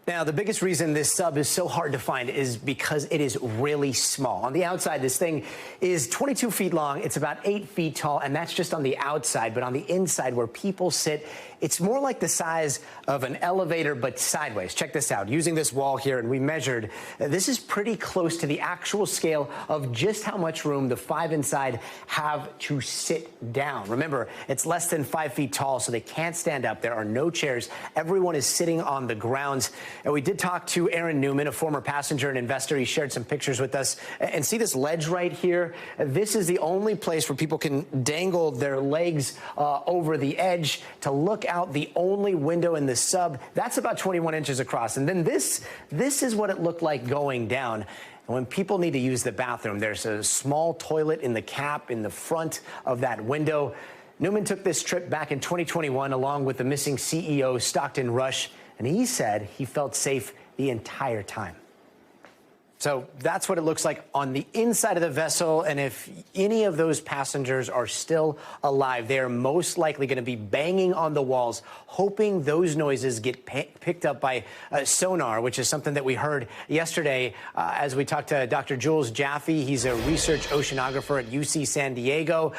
Now, the biggest reason this sub is so hard to find is because it is really small. On the outside, this thing is 22 feet long. It's about 8 feet tall, and that's just on the outside. But on the inside, where people sit, it's more like the size of an elevator, but sideways. Check this out. Using this wall here, and we measured, this is pretty close to the actual scale of just how much room the 5 inside have to sit down. Remember, it's less than 5 feet tall, so they can't stand up. There are no chairs. Everyone is sitting on the ground. And we did talk to Aaron Newman, a former passenger and investor. He shared some pictures with us. And see this ledge right here? This is the only place where people can dangle their legs over the edge to look out the only window in the sub. That's about 21 inches across. And then this is what it looked like going down. And when people need to use the bathroom, there's a small toilet in the cap in the front of that window. Newman took this trip back in 2021 along with the missing CEO, Stockton Rush, and he said he felt safe the entire time. So that's what it looks like on the inside of the vessel. And if any of those passengers are still alive, they are most likely going to be banging on the walls, hoping those noises get picked up by sonar, which is something that we heard yesterday as we talked to Dr. Jules Jaffe. He's a research oceanographer at UC San Diego.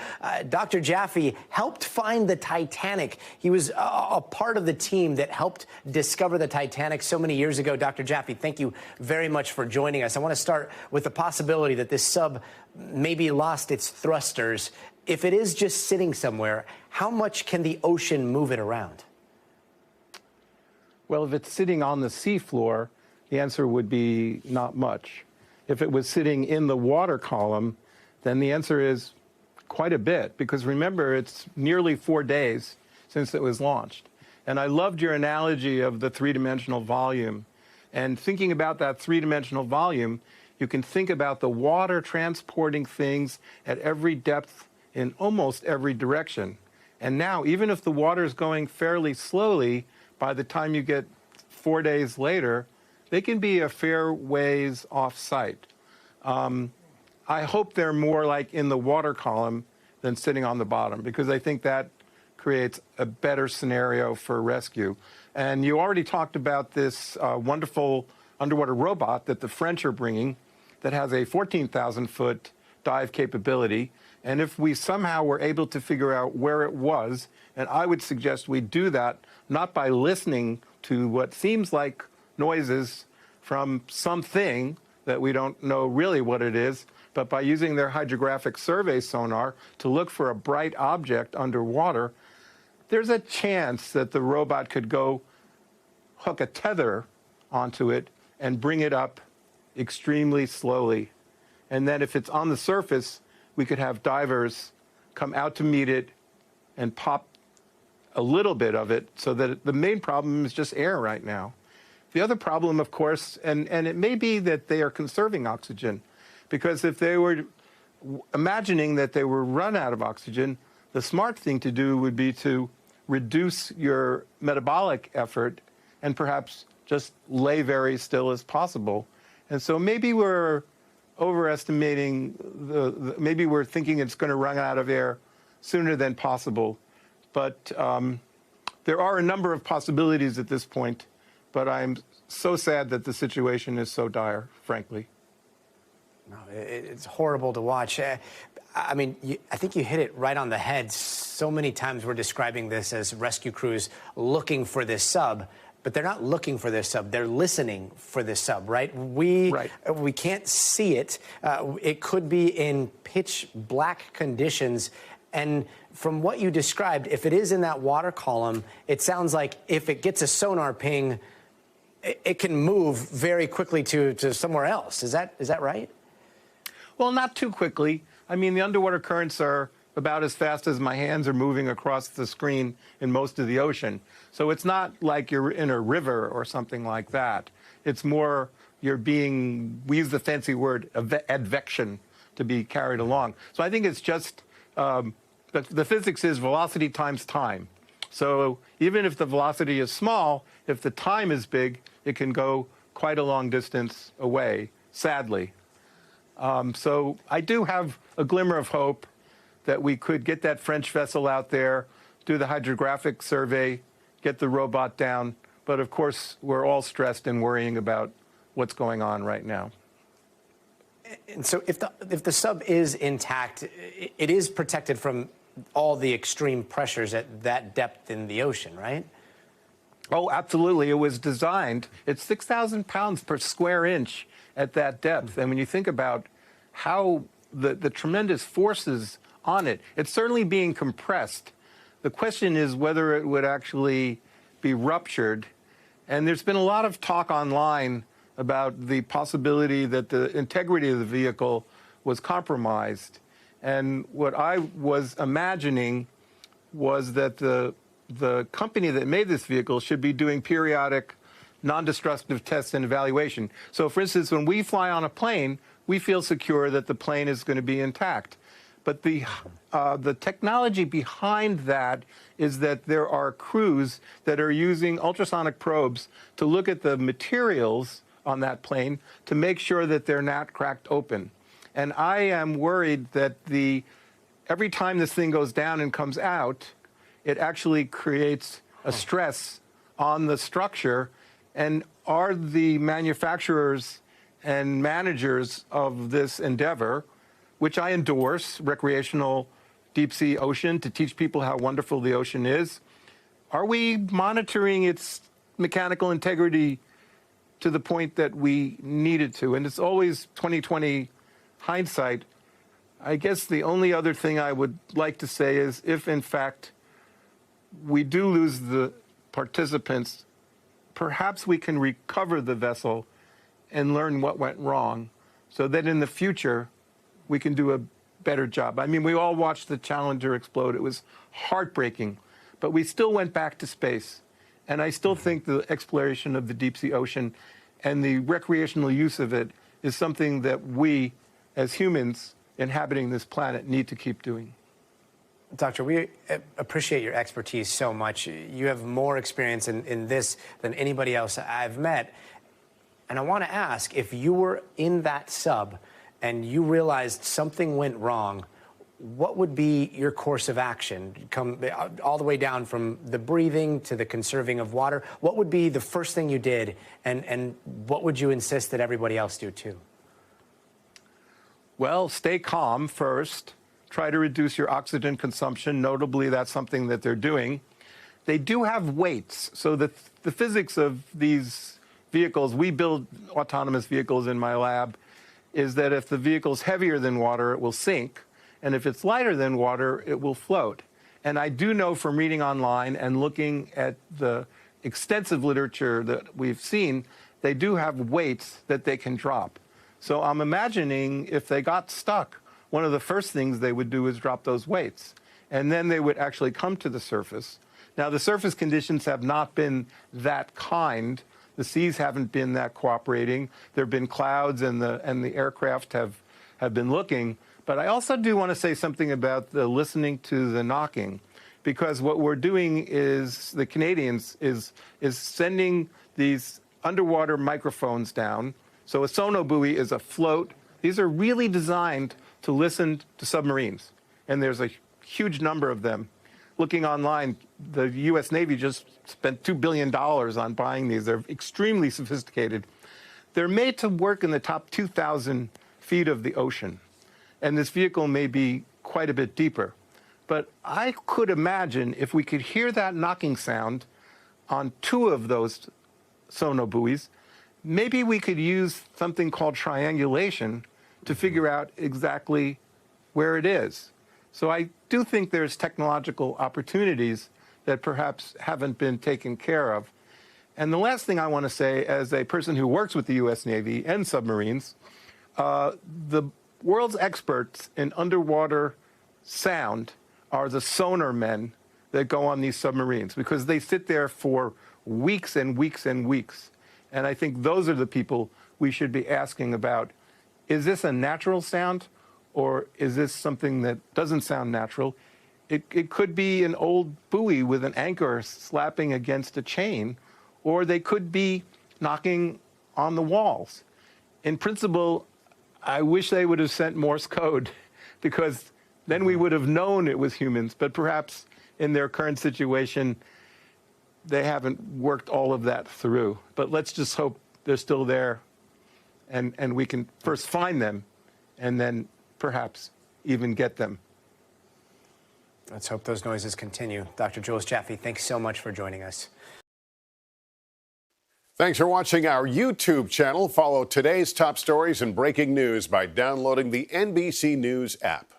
Dr. Jaffe helped find the Titanic. He was a part of the team that helped discover the Titanic so many years ago. Dr. Jaffe, thank you very much for joining us. I want to start with the possibility that this sub maybe lost its thrusters. If it is just sitting somewhere, how much can the ocean move it around? Well, if it's sitting on the seafloor, the answer would be not much. If it was sitting in the water column, then the answer is quite a bit, because remember, it's nearly 4 days since it was launched. And I loved your analogy of the three-dimensional volume. And thinking about that three-dimensional volume, you can think about the water transporting things at every depth in almost every direction. And now, even if the water is going fairly slowly, by the time you get 4 days later, they can be a fair ways off-site. I hope they're more like in the water column than sitting on the bottom, because I think that creates a better scenario for rescue. And you already talked about this wonderful underwater robot that the French are bringing that has a 14,000-foot dive capability. And if we somehow were able to figure out where it was, and I would suggest we do that not by listening to what seems like noises from something that we don't know really what it is, but by using their hydrographic survey sonar to look for a bright object underwater, there's a chance that the robot could go hook a tether onto it and bring it up extremely slowly. And then if it's on the surface, we could have divers come out to meet it and pop a little bit of it, so that the main problem is just air right now. The other problem, of course, and it may be that they are conserving oxygen, because if they were imagining that they were run out of oxygen, the smart thing to do would be to reduce your metabolic effort and perhaps just lay very still as possible. And so maybe we're overestimating, maybe we're thinking it's going to run out of air sooner than possible. But there are a number of possibilities at this point, but I'm so sad that the situation is so dire, frankly. No, it's horrible to watch. I mean, I think you hit it right on the head. So many times we're describing this as rescue crews looking for this sub, but they're not looking for this sub. They're listening for this sub, right? We can't see it. It could be in pitch black conditions. And from what you described, if it is in that water column, it sounds like if it gets a sonar ping, it can move very quickly to somewhere else. Is that right? Well, not too quickly. I mean, the underwater currents are about as fast as my hands are moving across the screen in most of the ocean. So it's not like you're in a river or something like that. It's more you're being, we use the fancy word, advection, to be carried along. So I think it's just, the physics is velocity times time. So even if the velocity is small, if the time is big, it can go quite a long distance away, sadly. So I do have a glimmer of hope that we could get that French vessel out there, do the hydrographic survey, get the robot down But of course, we're all stressed and worrying about what's going on right now. And so if the sub is intact, it is protected from all the extreme pressures at that depth in the ocean, right? Oh, absolutely. It was designed. It's 6,000 pounds per square inch at that depth. And when you think about how the tremendous forces on it, it's certainly being compressed. The question is whether it would actually be ruptured. And there's been a lot of talk online about the possibility that the integrity of the vehicle was compromised. And what I was imagining was that the company that made this vehicle should be doing periodic non-destructive tests and evaluation. So, for instance, when we fly on a plane, we feel secure that the plane is going to be intact. But the technology behind that is that there are crews that are using ultrasonic probes to look at the materials on that plane to make sure that they're not cracked open. And I am worried that every time this thing goes down and comes out, it actually creates a stress on the structure. And are the manufacturers and managers of this endeavor, which I endorse, recreational deep sea ocean, to teach people how wonderful the ocean is, are we monitoring its mechanical integrity to the point that we needed to? And it's always 2020 hindsight. I guess the only other thing I would like to say is if, in fact, we do lose the participants, perhaps we can recover the vessel and learn what went wrong so that in the future we can do a better job. I mean, we all watched the Challenger explode. It was heartbreaking, but we still went back to space. And I still think the exploration of the deep sea ocean and the recreational use of it is something that we, as humans inhabiting this planet, need to keep doing. Doctor, we appreciate your expertise so much. You have more experience in this than anybody else I've met. And I want to ask, if you were in that sub and you realized something went wrong, what would be your course of action? Come all the way down from the breathing to the conserving of water. What would be the first thing you did, and what would you insist that everybody else do too? Well, stay calm first. Try to reduce your oxygen consumption. Notably, that's something that they're doing. They do have weights. So the physics of these vehicles, we build autonomous vehicles in my lab, is that if the vehicle's heavier than water, it will sink. And if it's lighter than water, it will float. And I do know from reading online and looking at the extensive literature that we've seen, they do have weights that they can drop. So I'm imagining if they got stuck, one of the first things they would do is drop those weights. And then they would actually come to the surface. Now, the surface conditions have not been that kind. The seas haven't been that cooperating. There have been clouds, and the aircraft have been looking. But I also do want to say something about the listening to the knocking, because what we're doing is, the Canadians is sending these underwater microphones down. So a sonobuoy is a float. These are really designed to listen to submarines, and there's a huge number of them. Looking online, the U.S. Navy just spent $2 billion on buying these. They're extremely sophisticated. They're made to work in the top 2,000 feet of the ocean. And this vehicle may be quite a bit deeper. But I could imagine if we could hear that knocking sound on 2 of those sonobuoys, maybe we could use something called triangulation to figure out exactly where it is. So I do think there's technological opportunities that perhaps haven't been taken care of. And the last thing I want to say, as a person who works with the U.S. Navy and submarines, the world's experts in underwater sound are the sonar men that go on these submarines, because they sit there for weeks and weeks and weeks. And I think those are the people we should be asking about, is this a natural sound, or is this something that doesn't sound natural? It could be an old buoy with an anchor slapping against a chain, or they could be knocking on the walls. In principle, I wish they would have sent Morse code, because then we would have known it was humans. But perhaps in their current situation, they haven't worked all of that through. But let's just hope they're still there, and we can first find them, and then perhaps even get them. Let's hope those noises continue. Dr. Jules Jaffe, thanks so much for joining us. Thanks for watching our YouTube channel. Follow today's top stories and breaking news by downloading the NBC News app.